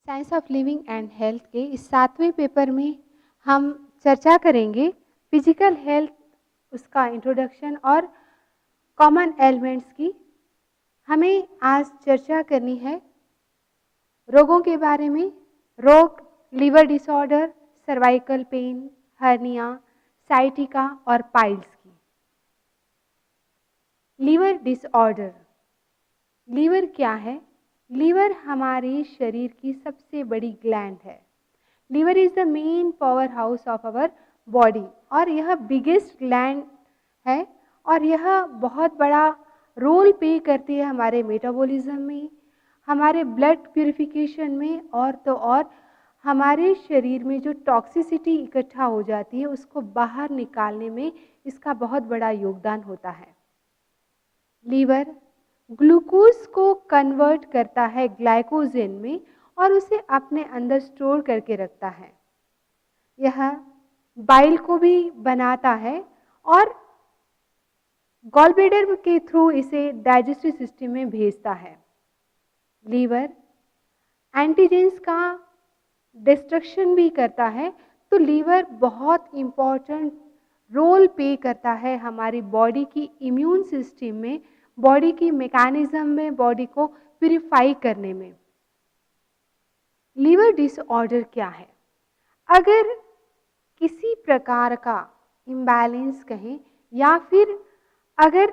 Science of living and health के इस 7वें paper में हम चर्चा करेंगे फिजिकल हेल्थ, उसका इंट्रोडक्शन और कॉमन एलिमेंट्स की। हमें आज चर्चा करनी है रोगों के बारे में। रोग liver disorder, cervical pain, hernia, sciatica और पाइल्स की। Liver disorder. लीवर क्या है? लीवर हमारे शरीर की सबसे बड़ी ग्लैंड है। Liver is the main power house of our body और यह बिगेस्ट ग्लैंड है और यह बहुत बड़ा रोल प्ले करती है हमारे मेटाबॉलिज्म में, हमारे ब्लड प्यूरिफिकेशन में और तो और हमारे शरीर में जो टॉक्सिसिटी इकट्ठा हो जाती है उसको बाहर निकालने में इसका बहुत बड़ा योगदान होता है। लीवर ग्लूकोज को कन्वर्ट करता है ग्लाइकोजन में और उसे अपने अंदर स्टोर करके रखता है। यह बाइल को भी बनाता है और गॉलब्लैडर के थ्रू इसे डाइजेस्टिव सिस्टम में भेजता है। लीवर एंटीजेंस का डिस्ट्रक्शन भी करता है, तो लीवर बहुत इम्पॉर्टेंट रोल प्ले करता है हमारी बॉडी की इम्यून सिस्टम में, बॉडी की मैकेनिज्म में, बॉडी को प्यूरिफाई करने में। लीवर डिसऑर्डर क्या है? अगर किसी प्रकार का इम्बैलेंस कहें या फिर अगर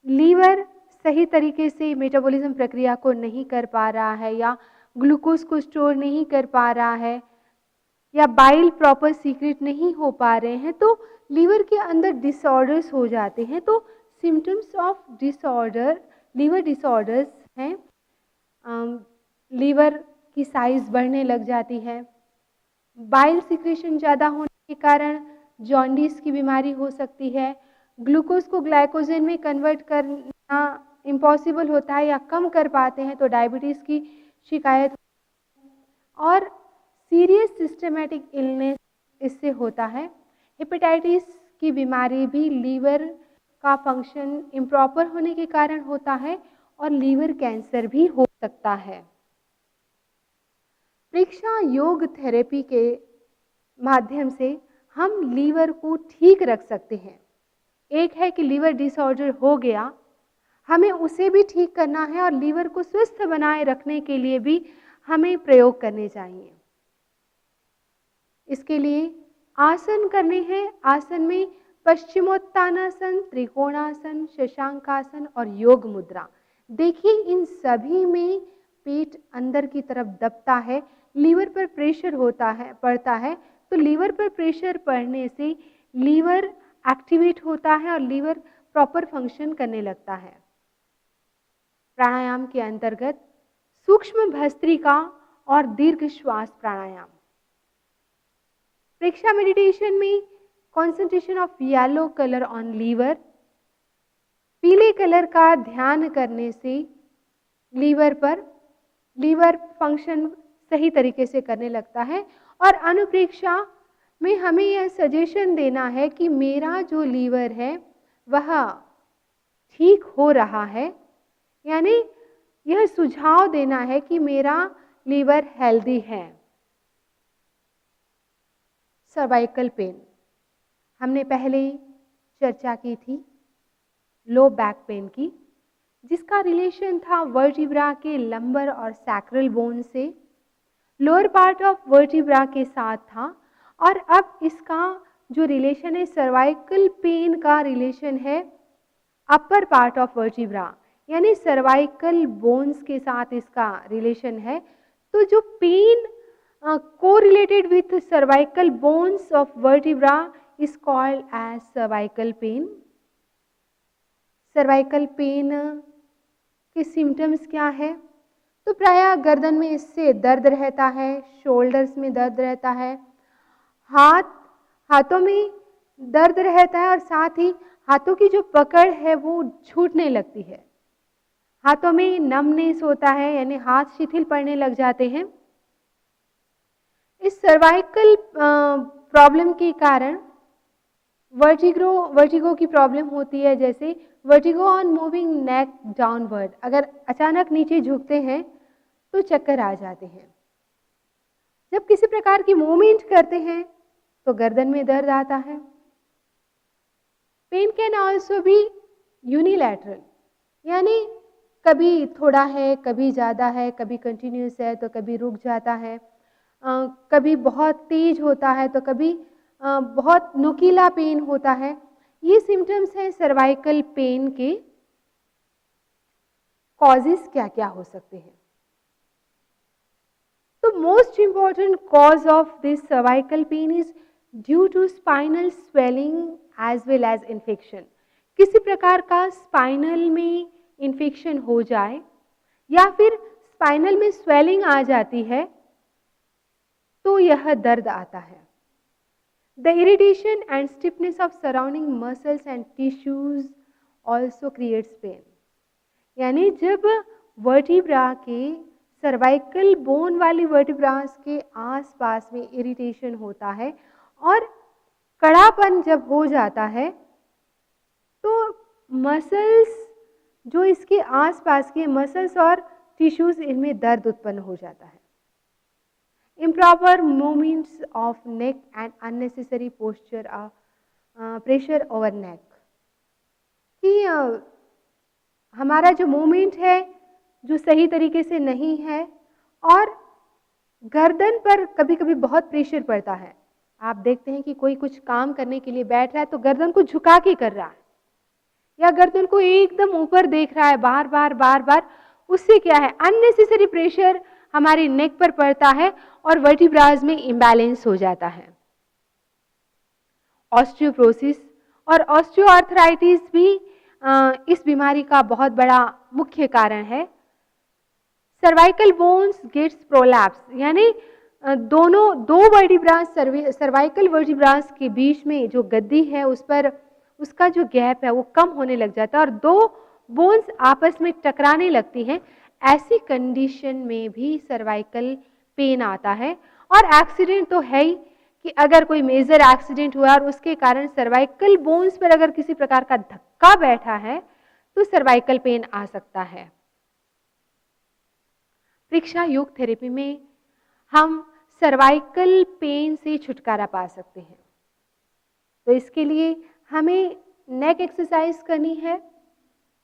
लीवर सही तरीके से मेटाबॉलिज्म प्रक्रिया को नहीं कर पा रहा है या ग्लूकोज को स्टोर नहीं कर पा रहा है या बाइल प्रॉपर सीक्रेट नहीं हो पा रहे हैं, तो लीवर के अंदर डिसऑर्डर्स हो जाते हैं। तो symptoms of disorder, liver disorders हैं, लीवर की साइज बढ़ने लग जाती है, बाइल सिक्रेशन ज़्यादा होने के कारण जॉन्डिस की बीमारी हो सकती है, ग्लूकोज को ग्लाइकोजन में कन्वर्ट करना इम्पॉसिबल होता है या कम कर पाते हैं तो डायबिटीज़ की शिकायत और सीरियस सिस्टमेटिक इलनेस इससे होता है। हेपेटाइटिस की बीमारी भी लीवर का फंक्शन इम्प्रॉपर होने के कारण होता है और लीवर कैंसर भी हो सकता है। प्रेक्षा योग थेरेपी के माध्यम से हम लीवर को ठीक रख सकते हैं। एक है कि लीवर डिसऑर्डर हो गया, हमें उसे भी ठीक करना है और लीवर को स्वस्थ बनाए रखने के लिए भी हमें प्रयोग करने चाहिए। इसके लिए आसन करने हैं। आसन में पश्चिमोत्तानासन, त्रिकोणासन, शशांकासन और योग मुद्रा। देखिए इन सभी में पेट अंदर की तरफ दबता है, लीवर पर प्रेशर पड़ता है, तो लीवर पर प्रेशर पड़ने से लीवर एक्टिवेट होता है और लीवर प्रॉपर फंक्शन करने लगता है। प्राणायाम के अंतर्गत सूक्ष्म भस्त्रिका और दीर्घ श्वास प्राणायाम। प्रेक्षा मेडिटेशन में concentration of yellow colour on liver, पीले कलर का ध्यान करने से लीवर फंक्शन सही तरीके से करने लगता है। और अनुप्रेक्षा में हमें यह सजेशन देना है कि मेरा जो लीवर है वह ठीक हो रहा है, यानी यह सुझाव देना है कि मेरा लीवर हेल्दी है। सर्वाइकल पेन हमने पहले चर्चा की थी लो बैक पेन की, जिसका रिलेशन था वर्टिब्रा के लंबर और सैक्रल बोन से, लोअर पार्ट ऑफ वर्टिब्रा के साथ था। और अब इसका जो रिलेशन है सर्वाइकल पेन का रिलेशन है अपर पार्ट ऑफ वर्टिब्रा, यानी सर्वाइकल बोन्स के साथ इसका रिलेशन है। तो जो pain correlated with cervical bones of vertebra is called as cervical pain. Cervical pain के सिम्टम्स क्या है? तो प्रायः गर्दन में इससे दर्द रहता है, शोल्डर्स में दर्द रहता है, हाथों में दर्द रहता है और साथ ही हाथों की जो पकड़ है वो छूटने लगती है, हाथों में नमनेस होता है, यानी हाथ शिथिल पड़ने लग जाते हैं। इस सर्वाइकल प्रॉब्लम के कारण वर्टिगो की प्रॉब्लम होती है, जैसे vertigo on moving neck downward. अगर अचानक नीचे झुकते हैं तो चक्कर आ जाते हैं। जब किसी प्रकार की मूवमेंट करते हैं तो गर्दन में दर्द आता है। Pain can also be unilateral, यानी कभी थोड़ा है, कभी ज़्यादा है, कभी कंटिन्यूस है तो कभी रुक जाता है, कभी बहुत तेज होता है तो कभी बहुत नुकीला पेन होता है। ये सिम्टम्स हैं सर्वाइकल पेन के। कॉजेस क्या क्या हो सकते हैं? तो most important cause of this cervical pain is due to spinal swelling as well as infection. किसी प्रकार का स्पाइनल में इन्फेक्शन हो जाए या फिर स्पाइनल में स्वेलिंग आ जाती है तो यह दर्द आता है। The irritation and stiffness of surrounding muscles and tissues also creates pain. यानी जब वर्टिब्रा के सर्वाइकल बोन वाली वर्टिब्रास के आसपास में इरिटेशन होता है और कड़ापन जब हो जाता है तो मसल्स जो इसके आसपास के मसल्स और टिश्यूज इनमें दर्द उत्पन्न हो जाता है। Improper movements of neck and unnecessary posture pressure over neck, कि हमारा जो मूवमेंट है जो सही तरीके से नहीं है और गर्दन पर कभी कभी बहुत प्रेशर पड़ता है। आप देखते हैं कि कोई कुछ काम करने के लिए बैठ रहा है तो गर्दन को झुका के कर रहा है या गर्दन को एकदम ऊपर देख रहा है बार बार बार बार। उससे क्या है, अननेसेसरी प्रेशर हमारी नेक पर पड़ता है और वर्टिब्रास में इम्बैलेंस हो जाता है। ऑस्टियोप्रोसिस और ऑस्टियोआर्थराइटिस भी इस बीमारी का बहुत बड़ा मुख्य कारण है। सर्वाइकल बोन्स गेट्स प्रोलैप्स, यानी दो वर्टिब्रास सर्वाइकल वर्टिब्रास के बीच में जो गद्दी है उस पर उसका जो गैप है वो कम होने लग जाता है और दो बोन्स आपस में टकराने लगती हैं। ऐसी कंडीशन में भी सर्वाइकल पेन आता है। और एक्सीडेंट तो है ही कि अगर कोई मेजर एक्सीडेंट हुआ और उसके कारण सर्वाइकल बोन्स पर अगर किसी प्रकार का धक्का बैठा है तो सर्वाइकल पेन आ सकता है। परीक्षा योग थेरेपी में हम सर्वाइकल पेन से छुटकारा पा सकते हैं। तो इसके लिए हमें नेक एक्सरसाइज करनी है,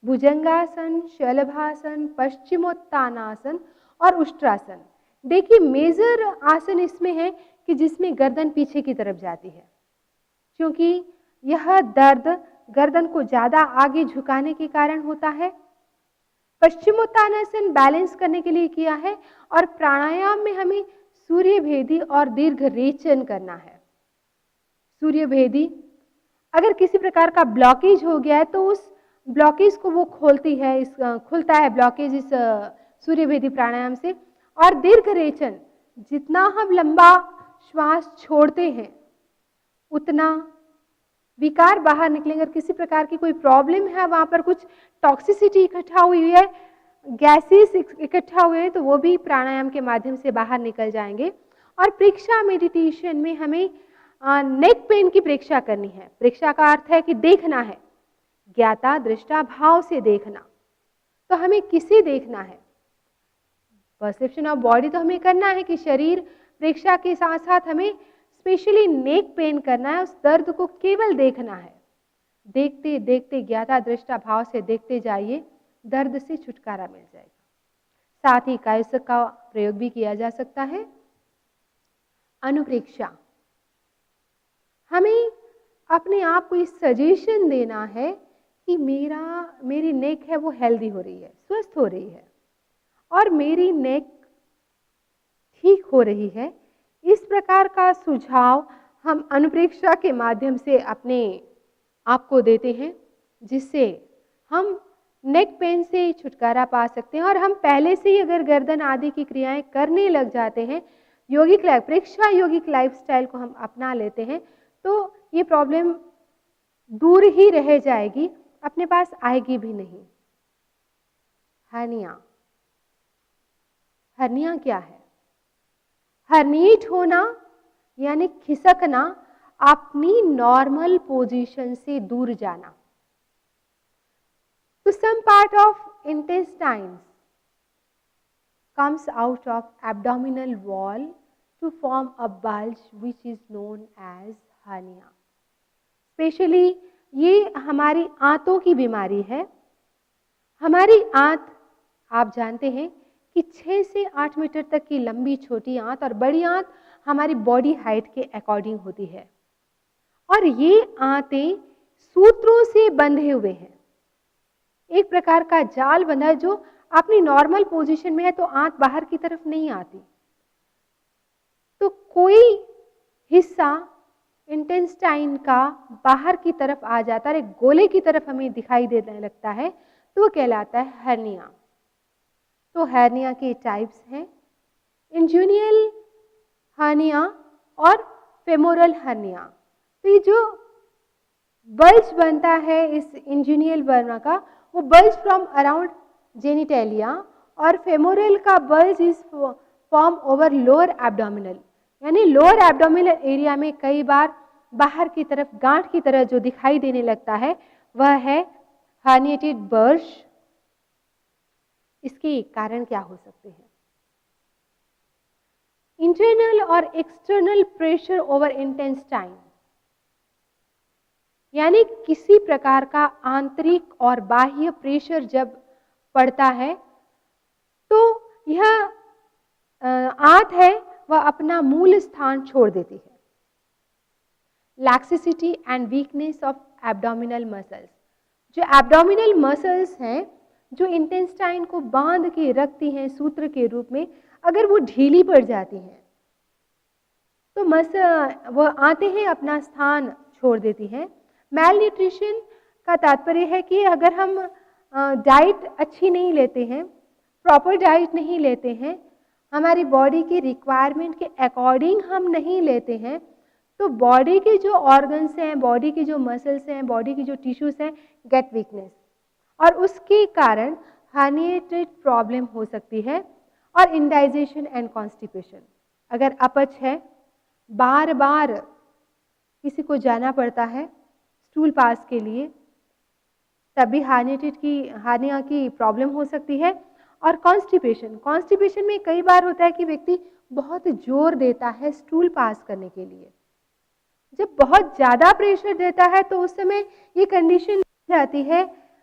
भुजंगासन, शलभासन, पश्चिमोत्तानासन और उष्ट्रासन। देखिए मेजर आसन इसमें है कि जिसमें गर्दन पीछे की तरफ जाती है, क्योंकि यह दर्द गर्दन को ज्यादा आगे झुकाने के कारण होता है। पश्चिमोत्तानासन बैलेंस करने के लिए किया है और प्राणायाम में हमें सूर्य भेदी और दीर्घ रेचन करना है। सूर्य भेदी, अगर किसी प्रकार का ब्लॉकेज हो गया है तो उस ब्लॉकेज को वो खोलती है, खुलता है ब्लॉकेज इस सूर्यभेदी प्राणायाम से। और दीर्घ रेचन, जितना हम लंबा श्वास छोड़ते हैं उतना विकार बाहर निकलेंगे। अगर किसी प्रकार की कोई प्रॉब्लम है, वहां पर कुछ टॉक्सिसिटी इकट्ठा हुई है, गैसेस इकट्ठा हुए हैं, तो वो भी प्राणायाम के माध्यम से बाहर निकल जाएंगे। और परीक्षा मेडिटेशन में हमें नेक पेन की परीक्षा करनी है। परीक्षा का अर्थ है कि देखना है, ज्ञाता दृष्टा भाव से देखना। तो हमें किसे देखना है? परसेप्शन ऑफ बॉडी तो हमें करना है कि शरीर परीक्षा के साथ साथ हमें स्पेशली नेक पेन करना है, उस दर्द को केवल देखना है। देखते देखते ज्ञाता दृष्टा भाव से देखते जाइए, दर्द से छुटकारा मिल जाएगा। साथ ही कायसक का प्रयोग भी किया जा सकता है। अनुप्रेक्षा, हमें अपने आप को इस सजेशन देना है कि मेरी नेक है वो हेल्दी हो रही है, स्वस्थ हो रही है और मेरी नेक ठीक हो रही है। इस प्रकार का सुझाव हम अनुप्रेक्षा के माध्यम से अपने आप को देते हैं, जिससे हम नेक पेन से छुटकारा पा सकते हैं। और हम पहले से ही अगर गर्दन आदि की क्रियाएं करने लग जाते हैं, योगिक लाइफ परीक्षा योगिक लाइफस्टाइल को हम अपना लेते हैं, तो ये प्रॉब्लम दूर ही रह जाएगी, अपने पास आएगी भी नहीं। हर्निया, हर्निया क्या है? हर्निएट होना यानी खिसकना, अपनी नॉर्मल पोजीशन से दूर जाना। तो some part of intestines comes out of abdominal wall to form a bulge which is known as hernia. Specially ये हमारी आंतों की बीमारी है। हमारी आंत आप जानते हैं कि 6 से 8 मीटर तक की लंबी छोटी आंत और बड़ी आंत हमारी बॉडी हाइट के अकॉर्डिंग होती है और ये आंतें सूत्रों से बंधे हुए हैं। एक प्रकार का जाल बंधा है जो अपनी नॉर्मल पोजीशन में है तो आंत बाहर की तरफ नहीं आती। तो कोई हिस्सा इंटेस्टाइन का बाहर की तरफ आ जाता है, एक गोले की तरफ हमें दिखाई देने लगता है, तो वो कहलाता है हर्निया। तो हर्निया के टाइप्स हैं इंजुनियल हर्निया और फेमोरल हर्निया। तो ये जो बल्ज बनता है इस इंजुनियल बर्मा का, वो बल्ज फ्रॉम अराउंड जेनिटेलिया और फेमोरल का bulge is form over lower abdominal, यानी लोअर एब्डोमिनल एरिया में कई बार बाहर की तरफ गांठ की तरह जो दिखाई देने लगता है वह है हर्निएटेड बल्ज। इसके कारण क्या हो सकते हैं? इंटरनल और एक्सटर्नल प्रेशर ओवर इंटेस्टाइन, यानी किसी प्रकार का आंतरिक और बाह्य प्रेशर जब पड़ता है तो यह आंत है वह अपना मूल स्थान छोड़ देती है। Laxity and weakness of abdominal muscles, जो एब्डोमिनल मसल्स हैं जो इंटेस्टाइन को बांध के रखती हैं सूत्र के रूप में, अगर वो ढीली पड़ जाती हैं तो वह आते हैं अपना स्थान छोड़ देती हैं। मैल न्यूट्रिशन का तात्पर्य है कि अगर हम डाइट अच्छी नहीं लेते हैं, प्रॉपर डाइट नहीं लेते हैं, हमारी बॉडी की रिक्वायरमेंट के अकॉर्डिंग हम नहीं लेते हैं, तो बॉडी के जो ऑर्गन्स हैं, बॉडी की जो मसल्स हैं, बॉडी की जो टिश्यूज हैं, गेट वीकनेस और उसके कारण हर्निएटेड प्रॉब्लम हो सकती है और इंडाइजेशन एंड कॉन्स्टिपेशन। अगर अपच है, बार बार किसी को जाना पड़ता है स्टूल पास के लिए, तभी हार्निया की प्रॉब्लम हो सकती है। और कॉन्स्टिपेशन में कई बार होता है कि व्यक्ति बहुत जोर देता है स्टूल पास करने के लिए, जब बहुत ज़्यादा प्रेशर देता है तो उस समय ये कंडीशन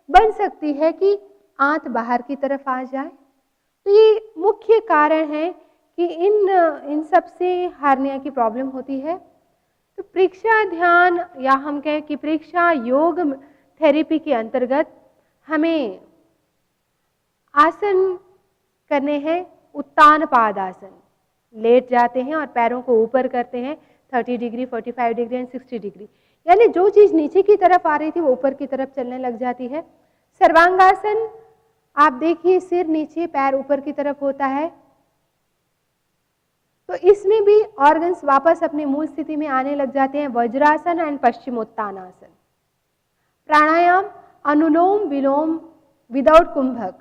बन सकती है कि आंत बाहर की तरफ आ जाए। तो ये मुख्य कारण है कि इन सब से हार्निया की प्रॉब्लम होती है। तो प्रेक्षा ध्यान या हम कहें कि प्रेक्षा योग थेरेपी के अंतर्गत हमें आसन करने हैं। उत्तान पाद आसन, लेट जाते हैं और पैरों को ऊपर करते हैं 30 डिग्री, 45 डिग्री एंड 60 डिग्री, यानी जो चीज़ नीचे की तरफ आ रही थी वो ऊपर की तरफ चलने लग जाती है। सर्वांगासन, आप देखिए सिर नीचे पैर ऊपर की तरफ होता है, तो इसमें भी ऑर्गन्स वापस अपनी मूल स्थिति में आने लग जाते हैं। वज्रासन एंड पश्चिमोत्तानासन। प्राणायाम अनुलोम विलोम विदाउट कुंभक,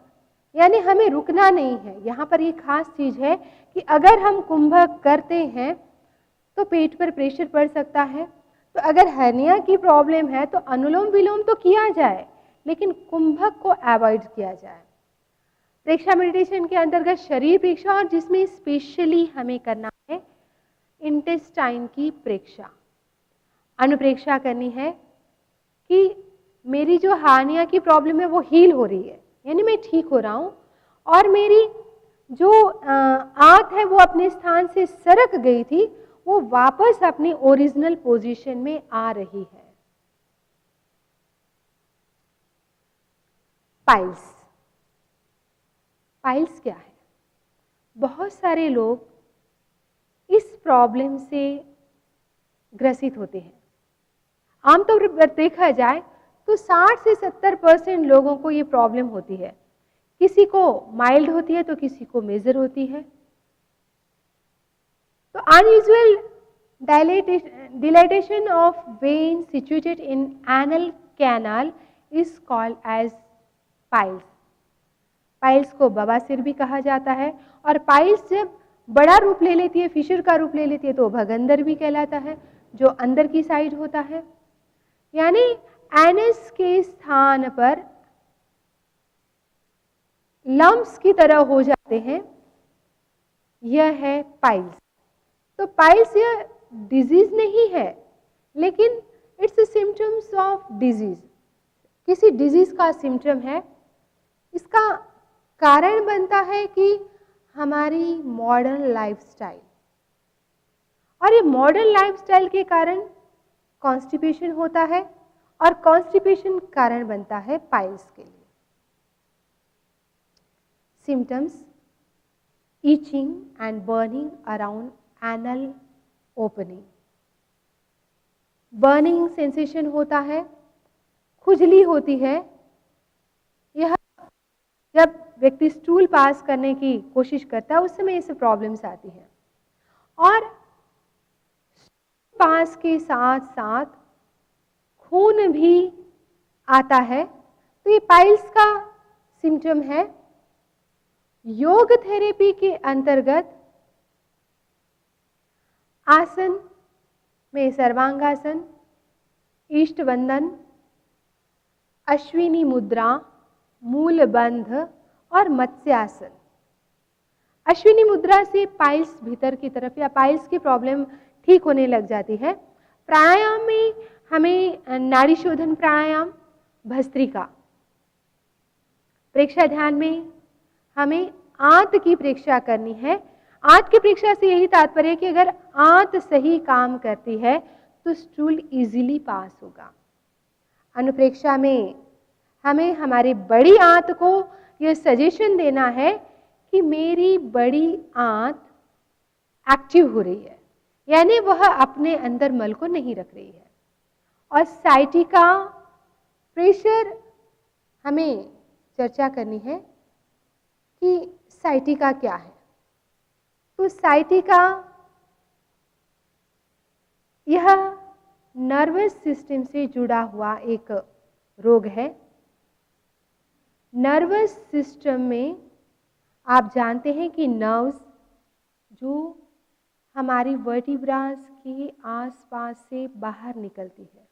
यानी हमें रुकना नहीं है। यहाँ पर ये खास चीज है कि अगर हम कुंभक करते हैं तो पेट पर प्रेशर पड़ सकता है। तो अगर हर्निया की प्रॉब्लम है तो अनुलोम विलोम तो किया जाए, लेकिन कुंभक को अवॉइड किया जाए। प्रेक्षा मेडिटेशन के अंतर्गत शरीर प्रेक्षा, और जिसमें स्पेशली हमें करना है इंटेस्टाइन की प्रेक्षा, अनुप्रेक्षा करनी है कि मेरी जो हार्निया की प्रॉब्लम है वो हील हो रही है, यानी मैं ठीक हो रहा हूँ और मेरी जो आंत है वो अपने स्थान से सरक गई थी वो वापस अपनी ओरिजिनल पोजीशन में आ रही है। पाइल्स, पाइल्स क्या है? बहुत सारे लोग इस प्रॉब्लम से ग्रसित होते हैं। आमतौर पर देखा जाए तो 60 से 70% लोगों को ये प्रॉब्लम होती है। किसी को माइल्ड होती है तो किसी को मेजर होती है। तो unusual dilatation of vein situated in anal canal is called as piles. Piles को बवासीर भी कहा जाता है, और पाइल्स जब बड़ा रूप ले लेती है, फिशर का रूप ले लेती है, तो भगंदर भी कहलाता है, जो अंदर की साइड होता है, यानी एनस के स्थान पर लम्प्स की तरह हो जाते हैं। यह है पाइल्स। तो पाइल्स ये डिजीज नहीं है, लेकिन इट्स सिम्टम्स ऑफ डिजीज, किसी डिजीज का सिम्टम है। इसका कारण बनता है कि हमारी मॉडर्न लाइफस्टाइल, और ये मॉडर्न लाइफस्टाइल के कारण कॉन्स्टिपेशन होता है, और कॉन्स्टिपेशन कारण बनता है पाइल्स के लिए। Symptoms: itching and burning around anal opening, burning sensation होता है, खुजली होती है। यह जब व्यक्ति स्टूल पास करने की कोशिश करता है उस समय ऐसे प्रॉब्लम्स आती है, और पास के साथ साथ खून भी आता है। तो ये पाइल्स का सिम्टम है। योग थेरेपी के अंतर्गत आसन में सर्वांगासन, ईष्ट वंदन, अश्विनी मुद्रा, मूल बंध और मत्स्यासन। अश्विनी मुद्रा से पाइल्स भीतर की तरफ या पाइल्स की प्रॉब्लम ठीक होने लग जाती है। प्राणायाम में हमें नाड़ी शोधन प्राणायाम, भस्त्रिका। प्रेक्षा ध्यान में हमें आंत की परीक्षा करनी है। आंत की परीक्षा से यही तात्पर्य है कि अगर आंत सही काम करती है तो स्टूल इजीली पास होगा। अनुप्रेक्षा में हमें हमारी बड़ी आंत को यह सजेशन देना है कि मेरी बड़ी आंत एक्टिव हो रही है, यानी वह अपने अंदर मल को नहीं रख रही है। और साइटिका प्रेशर हमें चर्चा करनी है कि साइटिका क्या है। तो साइटिका यह नर्वस सिस्टम से जुड़ा हुआ एक रोग है। नर्वस सिस्टम में आप जानते हैं कि नर्व्स जो हमारी वर्टिब्रास के आसपास से बाहर निकलती है,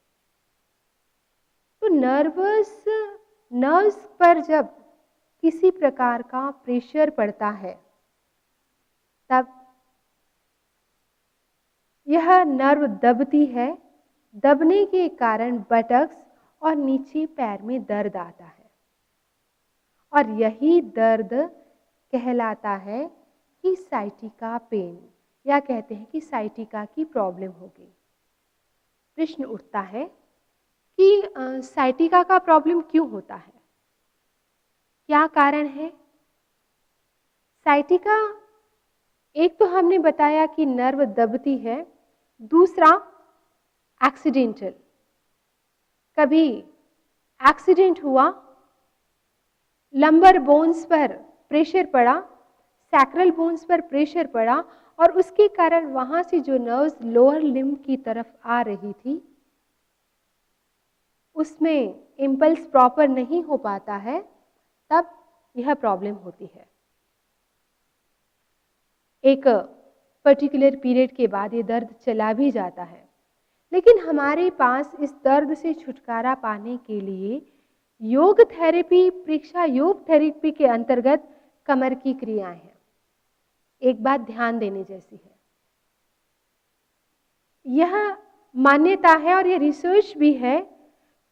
तो नर्व्स पर जब किसी प्रकार का प्रेशर पड़ता है तब यह नर्व दबती है। दबने के कारण बटक्स और नीचे पैर में दर्द आता है, और यही दर्द कहलाता है कि साइटिका पेन, या कहते हैं कि साइटिका की प्रॉब्लम होगी। प्रश्न उठता है कि साइटिका का प्रॉब्लम क्यों होता है, क्या कारण है? साइटिका, एक तो हमने बताया कि नर्व दबती है, दूसरा एक्सीडेंटल, कभी एक्सीडेंट हुआ, लंबर बोन्स पर प्रेशर पड़ा, सैक्रल बोन्स पर प्रेशर पड़ा, और उसके कारण वहां से जो नर्व्स लोअर लिम्ब की तरफ आ रही थी उसमें इंपल्स प्रॉपर नहीं हो पाता है, तब यह प्रॉब्लम होती है। एक पर्टिकुलर पीरियड के बाद ये दर्द चला भी जाता है, लेकिन हमारे पास इस दर्द से छुटकारा पाने के लिए योग थेरेपी, परीक्षा योग थेरेपी के अंतर्गत कमर की क्रियाएं हैं। एक बात ध्यान देने जैसी है, यह मान्यता है और यह रिसर्च भी है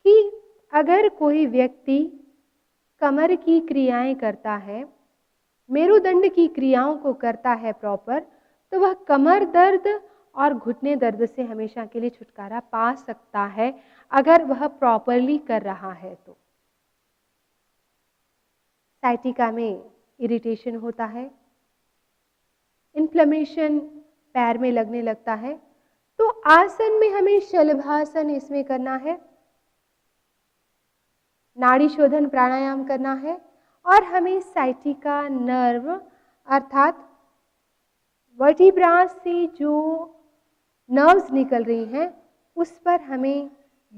कि अगर कोई व्यक्ति कमर की क्रियाएं करता है, मेरुदंड की क्रियाओं को करता है प्रॉपर, तो वह कमर दर्द और घुटने दर्द से हमेशा के लिए छुटकारा पा सकता है, अगर वह प्रॉपरली कर रहा है तो। साइटिका में इरिटेशन होता है, इन्फ्लेमेशन पैर में लगने लगता है, तो आसन में हमें शलभासन इसमें करना है, नाड़ी शोधन प्राणायाम करना है, और हमें साइटिका नर्व अर्थात वर्टिब्रास से जो नर्व्स निकल रही हैं उस पर हमें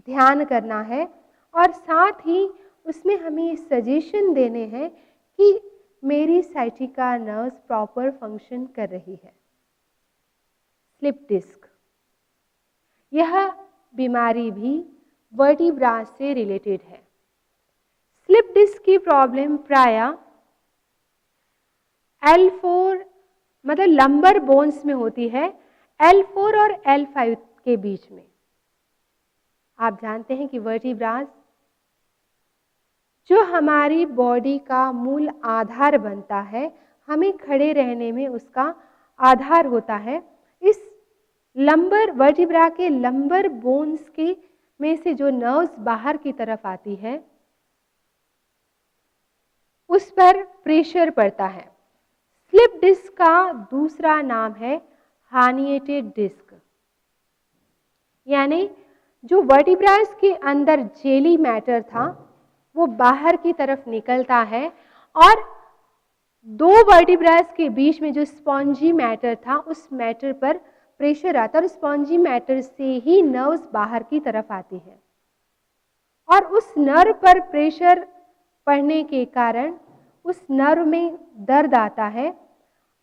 ध्यान करना है, और साथ ही उसमें हमें सजेशन देने हैं कि मेरी साइटिका नर्व्स प्रॉपर फंक्शन कर रही है। स्लिप डिस्क, यह बीमारी भी वर्टिब्रास से रिलेटेड है। स्लिप डिस्क की प्रॉब्लम प्रायः L4 मतलब लंबर बोन्स में होती है। L4 और L5 के बीच में। आप जानते हैं कि वर्टिब्रास जो हमारी बॉडी का मूल आधार बनता है, हमें खड़े रहने में उसका आधार होता है, इस लंबर वर्टिब्रा के लंबर बोन्स के में से जो नर्व्स बाहर की तरफ आती है उस पर प्रेशर पड़ता है। स्लिप डिस्क का दूसरा नाम है हर्निएटेड डिस्क, यानी जो वर्टिब्रास के अंदर जेली मैटर था वो बाहर की तरफ निकलता है और दो वर्टिब्रास के बीच में जो स्पॉन्जी मैटर था उस मैटर पर प्रेशर आता है और स्पॉन्जी मैटर से ही नर्व्स बाहर की तरफ आती है और उस नर्व पर प्रेशर पड़ने के कारण उस नर्व में दर्द आता है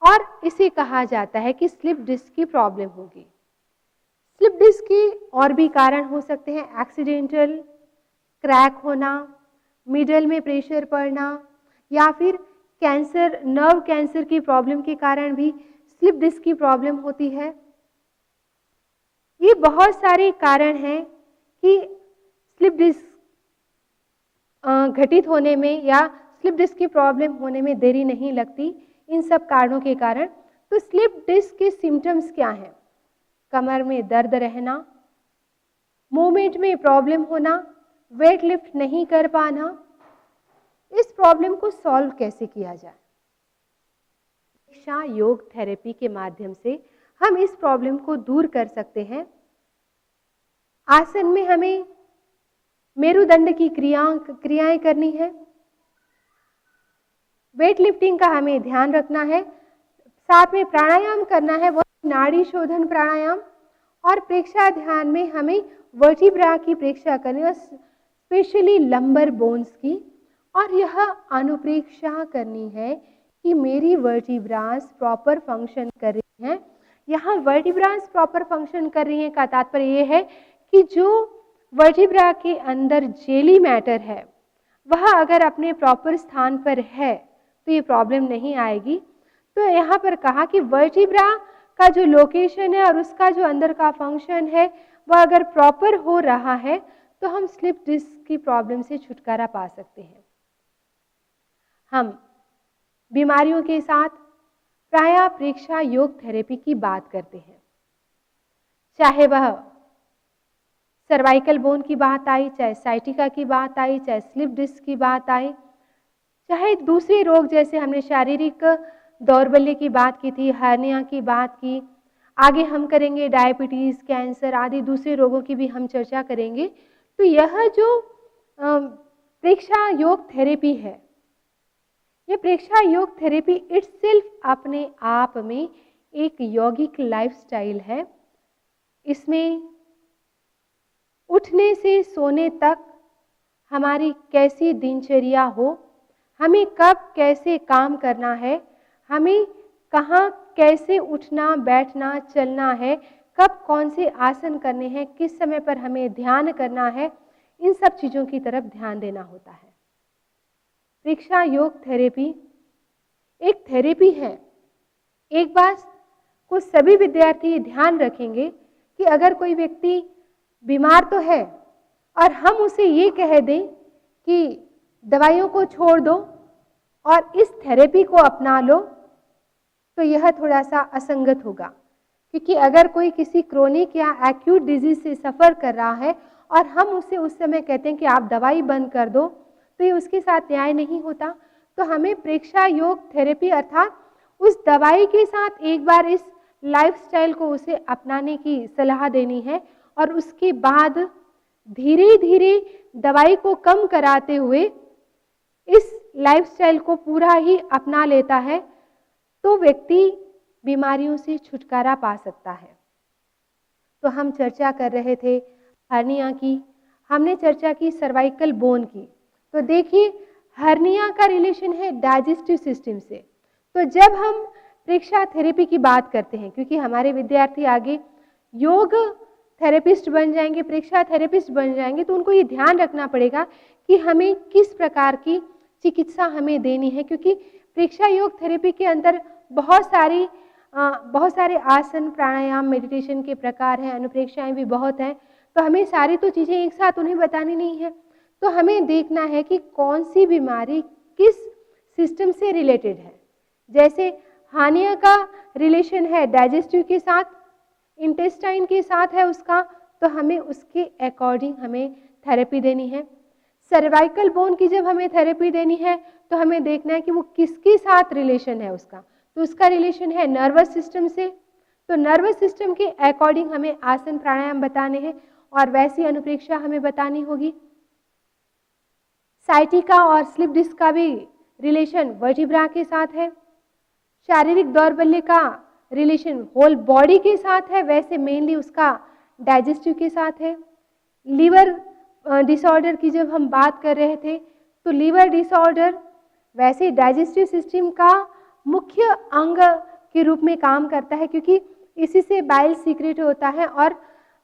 और इसे कहा जाता है कि स्लिप डिस्क की प्रॉब्लम होगी। स्लिप डिस्क के और भी कारण हो सकते हैं, एक्सीडेंटल क्रैक होना, मिडल में प्रेशर पड़ना, या फिर कैंसर, नर्व कैंसर की प्रॉब्लम के कारण भी स्लिप डिस्क की प्रॉब्लम होती है। ये बहुत सारे कारण हैं कि स्लिप डिस्क घटित होने में या स्लिप डिस्क की प्रॉब्लम होने में देरी नहीं लगती इन सब कारणों के कारण। तो स्लिप डिस्क के सिम्टम्स क्या हैं? कमर में दर्द रहना, मूवमेंट में प्रॉब्लम होना, वेट लिफ्ट नहीं कर पाना। इस प्रॉब्लम को सॉल्व कैसे किया जाए? शिक्षा योग थेरेपी के माध्यम से हम इस प्रॉब्लम को दूर कर सकते हैं। आसन में हमें मेरुदंड की क्रियाएं करनी है, वेट लिफ्टिंग का हमें ध्यान रखना है, साथ में प्राणायाम करना है, वो नाड़ी शोधन प्राणायाम, और प्रेक्षा ध्यान में हमें वर्टिब्रा की प्रेक्षा करनी है, स्पेशली लंबर बोन्स की, और यह अनुप्रेक्षा करनी है कि मेरी वर्टिब्रास प्रॉपर फंक्शन कर रही हैं। यहाँ वर्टिब्रास प्रॉपर फंक्शन कर रही हैं का तात्पर्य ये है कि जो वर्टिब्रा के अंदर जेली मैटर है वह अगर अपने प्रॉपर स्थान पर है तो ये प्रॉब्लम नहीं आएगी। तो यहाँ पर कहा कि वर्टिब्रा का जो लोकेशन है और उसका जो अंदर का फंक्शन है वह अगर प्रॉपर हो रहा है तो हम स्लिप डिस्क की प्रॉब्लम से छुटकारा पा सकते हैं। हम बीमारियों के साथ प्रायः प्रेक्षा योग थेरेपी की बात करते हैं, चाहे वह सर्वाइकल बोन की बात आई, चाहे साइटिका की बात आई, चाहे स्लिप डिस्क की बात आई, चाहे दूसरे रोग जैसे हमने शारीरिक दौर्बल्य की बात की थी, हर्निया की बात की, आगे हम करेंगे डायबिटीज़, कैंसर आदि दूसरे रोगों की भी हम चर्चा करेंगे। तो यह जो प्रेक्षा योग थेरेपी है, यह प्रेक्षा योग थेरेपी इटसेल्फ अपने आप में एक यौगिक लाइफस्टाइल है। इसमें उठने से सोने तक हमारी कैसी दिनचर्या हो, हमें कब कैसे काम करना है, हमें कहाँ कैसे उठना बैठना चलना है, कब कौन से आसन करने हैं, किस समय पर हमें ध्यान करना है, इन सब चीज़ों की तरफ ध्यान देना होता है। प्रेक्षा योग थेरेपी एक थेरेपी है। एक बात को सभी विद्यार्थी ध्यान रखेंगे कि अगर कोई व्यक्ति बीमार तो है और हम उसे ये कह दें कि दवाइयों को छोड़ दो और इस थेरेपी को अपना लो, तो यह थोड़ा सा असंगत होगा, क्योंकि अगर कोई किसी क्रोनिक या एक्यूट डिजीज से सफ़र कर रहा है और हम उसे उस समय कहते हैं कि आप दवाई बंद कर दो, तो ये उसके साथ न्याय नहीं होता। तो हमें प्रेक्षा योग थेरेपी अर्थात उस दवाई के साथ एक बार इस लाइफस्टाइल को उसे अपनाने की सलाह देनी है और उसके बाद धीरे धीरे दवाई को कम कराते हुए इस लाइफस्टाइल को पूरा ही अपना लेता है तो व्यक्ति बीमारियों से छुटकारा पा सकता है। तो हम चर्चा कर रहे थे हर्निया की, हमने चर्चा की सर्वाइकल बोन की। तो देखिए हर्निया का रिलेशन है डाइजेस्टिव सिस्टम से। तो जब हम प्रेक्षा थेरेपी की बात करते हैं, क्योंकि हमारे विद्यार्थी आगे योग थेरेपिस्ट बन जाएंगे, प्रेक्षा थेरेपिस्ट बन जाएंगे, तो उनको ये ध्यान रखना पड़ेगा कि हमें किस प्रकार की चिकित्सा हमें देनी है, क्योंकि प्रेक्षा योग थेरेपी के अंदर बहुत सारी बहुत सारे आसन, प्राणायाम, मेडिटेशन के प्रकार हैं, अनुप्रेक्षाएं भी बहुत हैं, तो हमें सारी तो चीज़ें एक साथ उन्हें बतानी नहीं है। तो हमें देखना है कि कौन सी बीमारी किस सिस्टम से रिलेटेड है। जैसे हार्निया का रिलेशन है डाइजेस्टिव के साथ, इंटेस्टाइन के साथ है उसका, तो हमें उसके अकॉर्डिंग हमें थेरेपी देनी है। सर्वाइकल बोन की जब हमें थेरेपी देनी है तो हमें देखना है कि वो किसके साथ रिलेशन है उसका, तो उसका रिलेशन है नर्वस सिस्टम से, तो नर्वस सिस्टम के अकॉर्डिंग हमें आसन प्राणायाम बताने हैं और वैसी अनुप्रेक्षा हमें बतानी होगी। साइटिका और स्लिप डिस्क का भी रिलेशन वर्टिब्रा के साथ है। शारीरिक दौर्बल्य का रिलेशन होल बॉडी के साथ है, वैसे मेनली उसका डाइजेस्टिव के साथ है। लीवर डिसऑर्डर की जब हम बात कर रहे थे तो लीवर डिसऑर्डर वैसे डाइजेस्टिव सिस्टम का मुख्य अंग के रूप में काम करता है, क्योंकि इसी से बाइल सीक्रेट होता है और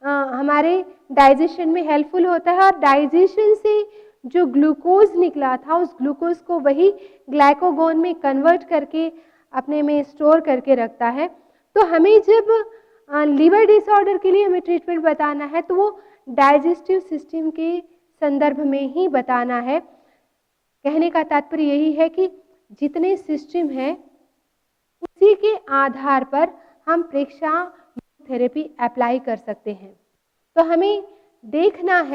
हमारे डाइजेशन में हेल्पफुल होता है, और डाइजेशन से जो ग्लूकोज निकला था उस ग्लूकोज को वही ग्लाइकोगोन में कन्वर्ट करके अपने में स्टोर करके रखता है। तो हमें जब लीवर डिसऑर्डर के लिए हमें ट्रीटमेंट बताना है तो वो डाइजेस्टिव सिस्टम के संदर्भ में ही बताना है। कहने का तात्पर्य यही है कि जितने सिस्टम हैं उसी के आधार पर हम प्रेक्षा थेरेपी अप्लाई कर सकते हैं। तो हमें देखना है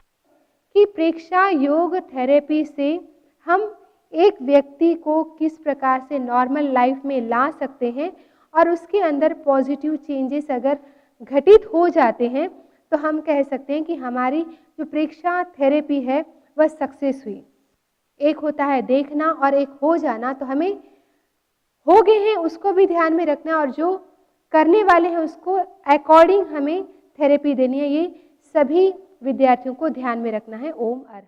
कि प्रेक्षा योग थेरेपी से हम एक व्यक्ति को किस प्रकार से नॉर्मल लाइफ में ला सकते हैं, और उसके अंदर पॉजिटिव चेंजेस अगर घटित हो जाते हैं तो हम कह सकते हैं कि हमारी जो प्रेक्षा थेरेपी है वह सक्सेस हुई। एक होता है देखना और एक हो जाना, तो हमें हो गए हैं उसको भी ध्यान में रखना और जो करने वाले हैं उसको अकॉर्डिंग हमें थेरेपी देनी है। ये सभी विद्यार्थियों को ध्यान में रखना है। ओम अरहम।